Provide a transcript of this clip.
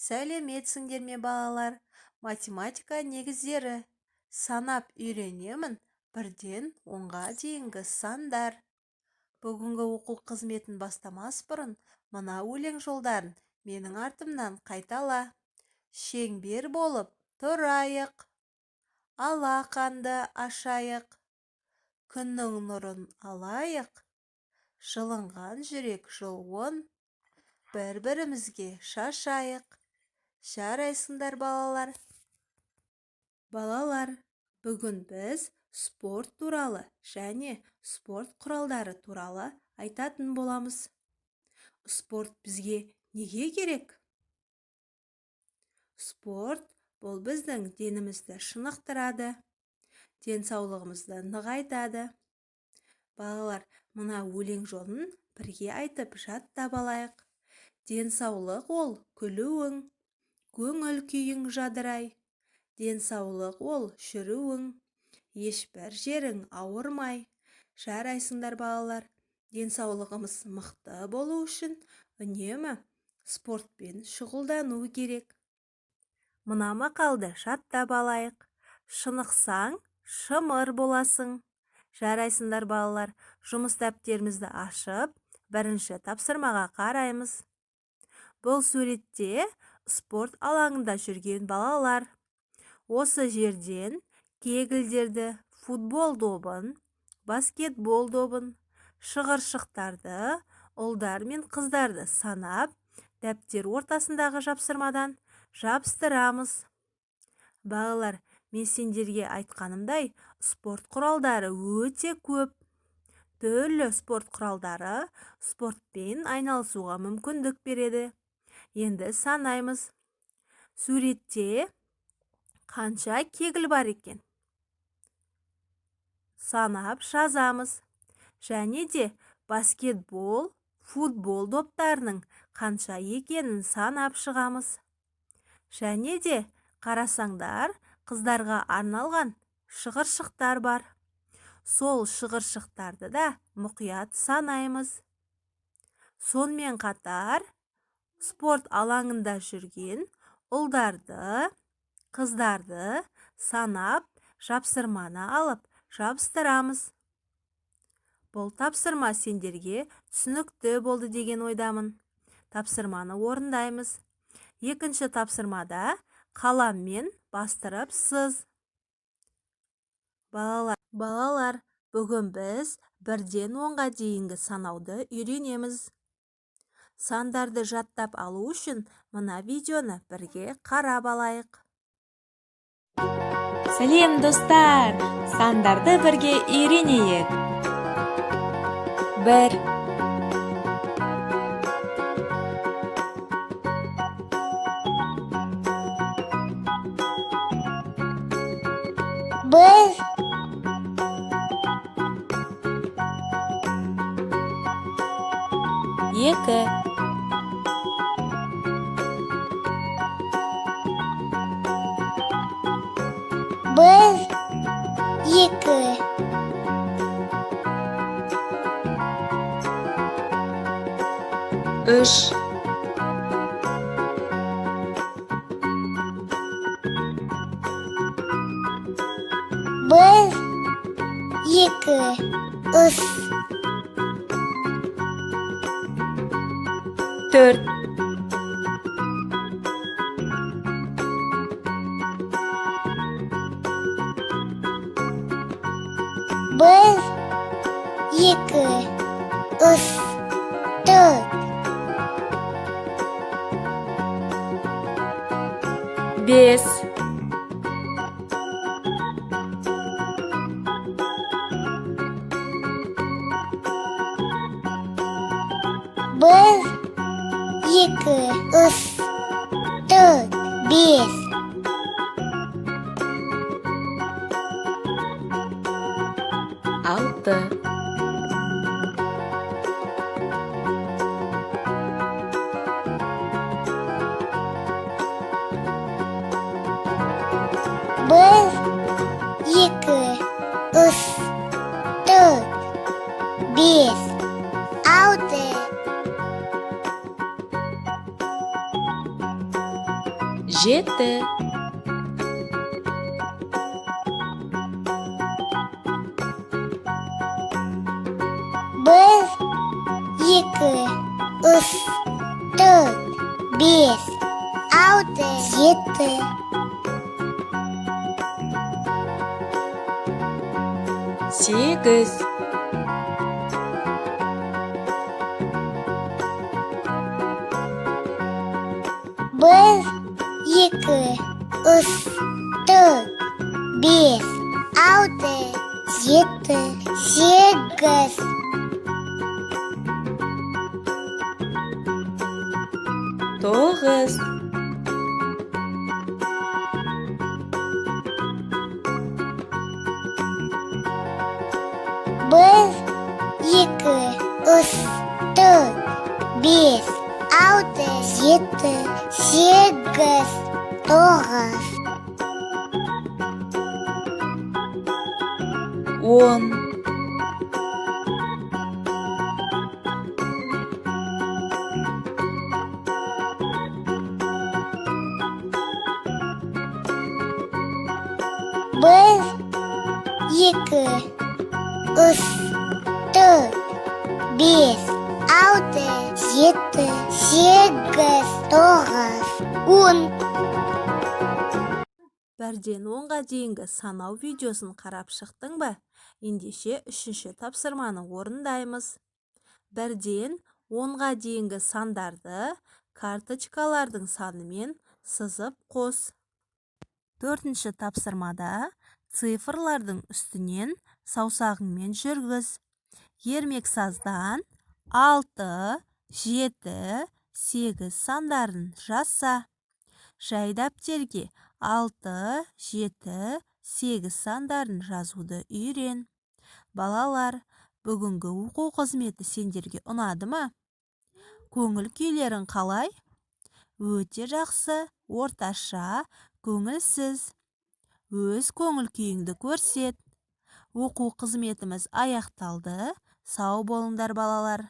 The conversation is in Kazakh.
Сәлеметсіңдер ме балалар? Математика негіздері. Санап үйренемін бірден 10-ға дейінгі сандар. Бүгінгі оқу қызметін бастамас бұрын мына өлең жолдарын менің артымнан қайтала. Шеңбер болып тұрайық, алақанды ашайық, күннің нұрын алайық, жылынған жүрек жылуын бір-бірімізге шашайық. Жарайсыңдар балалар. Балалар, бүгін біз спорт туралы және спорт құралдары туралы айтатын боламыз. Спорт бізге неге керек? Спорт бұл біздің денімізді шынықтырады, денсаулығымызды нығайтады. Балалар, мына өлең жолын бірге айтып жаттап алайық. Денсаулық ол күлуің, көңіл күйің жадырай. Денсаулық ол жүруің, ешбір жерің ауырмай. Жарайсыңдар балалар. Денсаулығымыз мықты болу үшін үнемі спортпен шұғылдану керек. Мына мақалды жаттап алайық. Шынықсаң, шымыр боласың. Жарайсыңдар балалар. Жұмыс дәптерімізді ашып, бірінші тапсырмаға қараймыз. Бұл суретте спорт алаңында жүрген балалар. Осы жерден кегілдерді, футбол добын, баскетбол добын, шығыршықтарды, ұлдар мен қыздарды санап, дәптер ортасындағы жапсырмадан жабыстырамыз. Балалар, мен сендерге айтқанымдай, спорт құралдары өте көп. Түрлі спорт құралдары спортпен айналысуға мүмкіндік береді. Енді санаймыз. Суретте қанша кегіл бар екен? Санап жазамыз. Және де баскетбол, футбол доптарының қанша екенін санап шығамыз. Және де қарасаңдар, қыздарға арналған шығыршықтар бар. Сол шығыршықтарды да мұқият санаймыз. Сонымен қатар, спорт алаңында жүрген ұлдарды, қыздарды санап, жапсырманы алып жабыстырамыз. Бұл тапсырма сендерге түсінікті болды деген ойдамын. Тапсырманы орындаймыз. Екінші тапсырмада қаламмен бастырып сыз. Балалар, бүгін біз бірден 10-ға дейінгі санауды үйренеміз. Сандарды жаттап алу үшін мына видеоны бірге қарап алайық. Сәлем достар! Сандарды бірге үйренейік. 1 2 3 4 5 6 7 жеті, бір, екі, үш, төрт, бес, алты, жеті, сегіз, бір, екі, үш, төрт, бес, алты, жеті, сегіз, тоғыз, бір, екі, үш, төрт, бес, алты, жеті, сегіз, тоғыз, он, бір, екі, үш, төрт, бес, алты, жеті, сегіз, тоғыз, он. Бірден 10-ға дейінгі санау видеосын қарап шықтың ба? Ендеше үшінші тапсырманы орындаймыз. Бірден 10-ға дейінгі сандарды карточкалардың санымен сызып қос. Төртінші тапсырмада цифрлардың үстінен саусағыңмен жүргіз. Ермексаздан 6, 7, 8 сандарын жазса. Жай дәптерге 6, 7, 8 сандарын жазуды үйрен. Балалар, бүгінгі оқу қызметі сендерге ұнады ма? Көңіл күйлерің қалай? Өте жақсы, орташа, көңілсіз. Өз көңіл күйіңді көрсет. Оқу қызметіміз аяқталды. Сау болыңдар балалар.